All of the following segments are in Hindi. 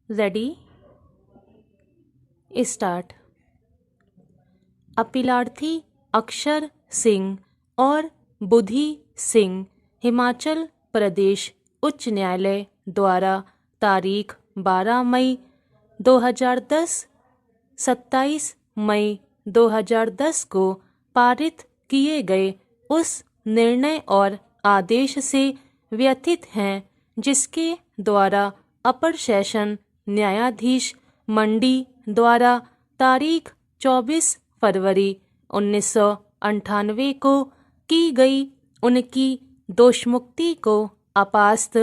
Ready start. अपीलार्थी अक्षर सिंह और बुधि सिंह हिमाचल प्रदेश उच्च न्यायालय द्वारा तारीख 12 मई 2010 27 मई 2010 को पारित किए गए उस निर्णय और आदेश से व्यथित हैं जिसके द्वारा अपर सेशन न्यायाधीश मंडी द्वारा तारीख 24 फरवरी 1998 को की गई उनकी दोषमुक्ति को अपास्त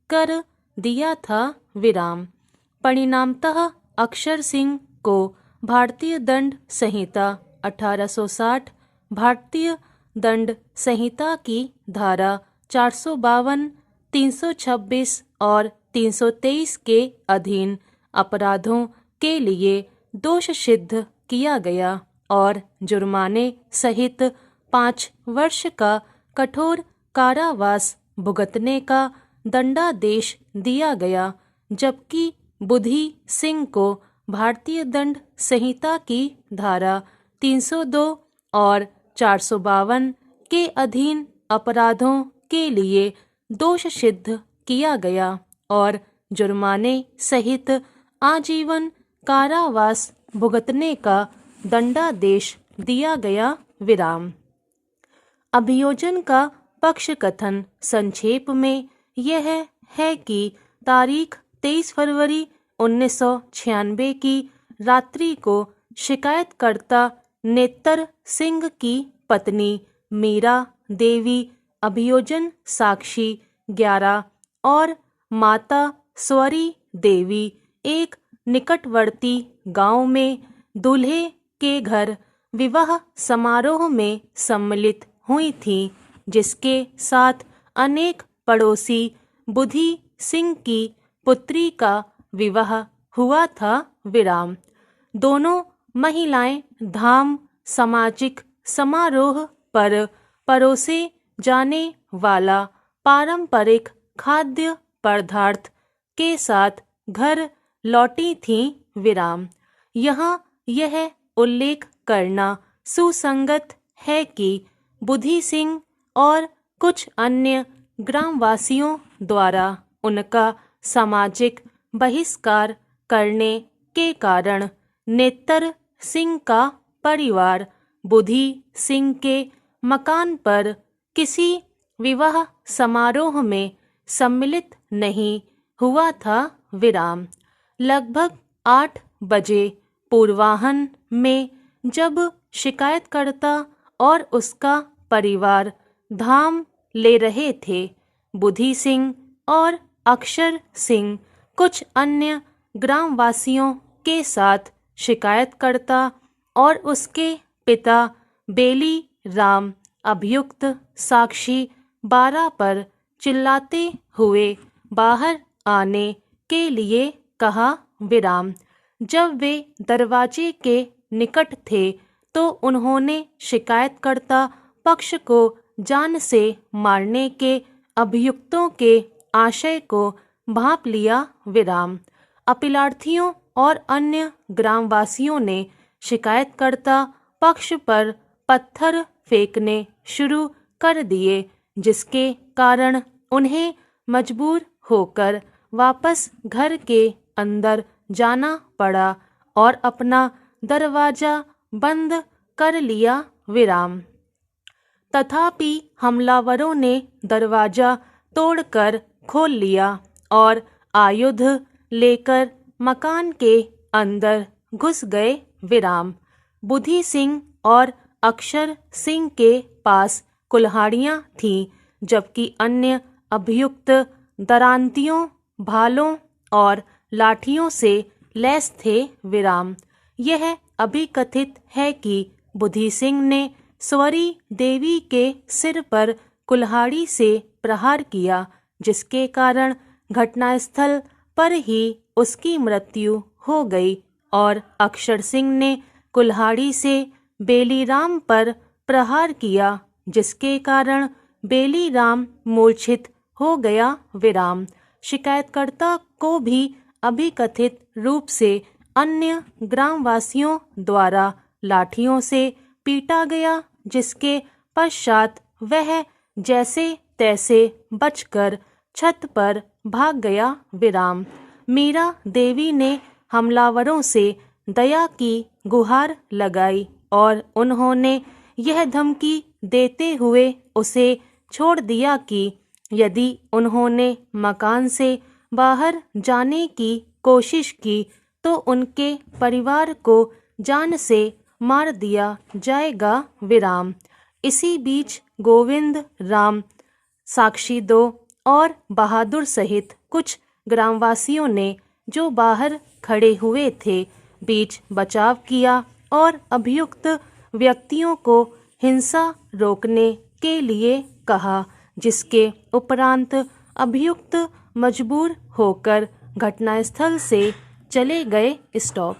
कर दिया था। विराम। परिणामतः अक्षर सिंह को भारतीय दंड संहिता 1860, भारतीय दंड संहिता की धारा 452, 326 और 323 के अधीन अपराधों के लिए दोष सिद्ध किया गया और जुर्माने सहित 5 वर्ष का कठोर कारावास भुगतने का दंडादेश दिया गया, जबकि बुधि सिंह को भारतीय दंड संहिता की धारा 302 और 452 के अधीन अपराधों के लिए दोष सिद्ध किया गया और जुर्माने सहित आजीवन कारावास भुगतने का दंडादेश दिया गया। विराम। अभियोजन का पक्ष कथन संक्षेप में यह है कि तारीख 23 फरवरी 1996 की रात्रि को शिकायतकर्ता नेत्र सिंह की पत्नी मीरा देवी, अभियोजन साक्षी 11 और माता स्वरी देवी एक निकटवर्ती गांव में दूल्हे के घर विवाह समारोह में सम्मिलित हुई थी, जिसके साथ अनेक पड़ोसी बुधि सिंह की पुत्री का विवाह हुआ था। विराम। दोनों महिलाएं धाम सामाजिक समारोह पर परोसे जाने वाला पारंपरिक खाद्य पदार्थ के साथ घर लौटी थीं। विराम। यहाँ यह उल्लेख करना सुसंगत है कि बुधि सिंह और कुछ अन्य ग्रामवासियों द्वारा उनका सामाजिक बहिष्कार करने के कारण नेत्र सिंह का परिवार बुधि सिंह के मकान पर किसी विवाह समारोह में सम्मिलित नहीं हुआ था। विराम। लगभग 8 बजे पूर्वाह्न में जब शिकायतकर्ता और उसका परिवार धाम ले रहे थे, बुधि सिंह और अक्षर सिंह कुछ अन्य ग्रामवासियों के साथ शिकायतकर्ता और उसके पिता बेली राम अभियुक्त साक्षी 12 पर चिल्लाते हुए बाहर आने के लिए कहा। विराम। जब वे दरवाजे के निकट थे तो उन्होंने शिकायतकर्ता पक्ष को जान से मारने के अभियुक्तों के आशय को भांप लिया। विराम। अपीलार्थियों और अन्य ग्रामवासियों ने शिकायतकर्ता पक्ष पर पत्थर फेंकने शुरू कर दिए, जिसके कारण उन्हें मजबूर होकर वापस घर के अंदर जाना पड़ा और अपना दरवाजा बंद कर लिया। विराम। तथापि हमलावरों ने दरवाजा तोड़कर खोल लिया और आयुध लेकर मकान के अंदर घुस गए। विराम। बुधि सिंह और अक्षर सिंह के पास कुल्हाड़ियाँ थीं, जबकि अन्य अभियुक्त दरांतियों, भालों और लाठियों से लैस थे। विराम। यह अभिकथित है कि बुधि सिंह ने स्वरी देवी के सिर पर कुल्हाड़ी से प्रहार किया, जिसके कारण घटनास्थल पर ही उसकी मृत्यु हो गई और अक्षर सिंह ने कुल्हाड़ी से बेलीराम पर प्रहार किया, जिसके कारण बेलीराम मूर्छित हो गया। विराम। शिकायतकर्ता को भी अभिकथित रूप से अन्य ग्रामवासियों द्वारा लाठियों से पीटा गया, जिसके पश्चात वह जैसे तैसे बचकर छत पर भाग गया। विराम। मीरा देवी ने हमलावरों से दया की गुहार लगाई और उन्होंने यह धमकी देते हुए उसे छोड़ दिया कि यदि उन्होंने मकान से बाहर जाने की कोशिश की तो उनके परिवार को जान से मार दिया जाएगा। विराम। इसी बीच गोविंद राम, साक्षी दो और बहादुर सहित कुछ ग्रामवासियों ने, जो बाहर खड़े हुए थे, बीच बचाव किया और अभियुक्त व्यक्तियों को हिंसा रोकने के लिए कहा, जिसके उपरांत अभियुक्त मजबूर होकर घटनास्थल से चले गए। स्टॉप।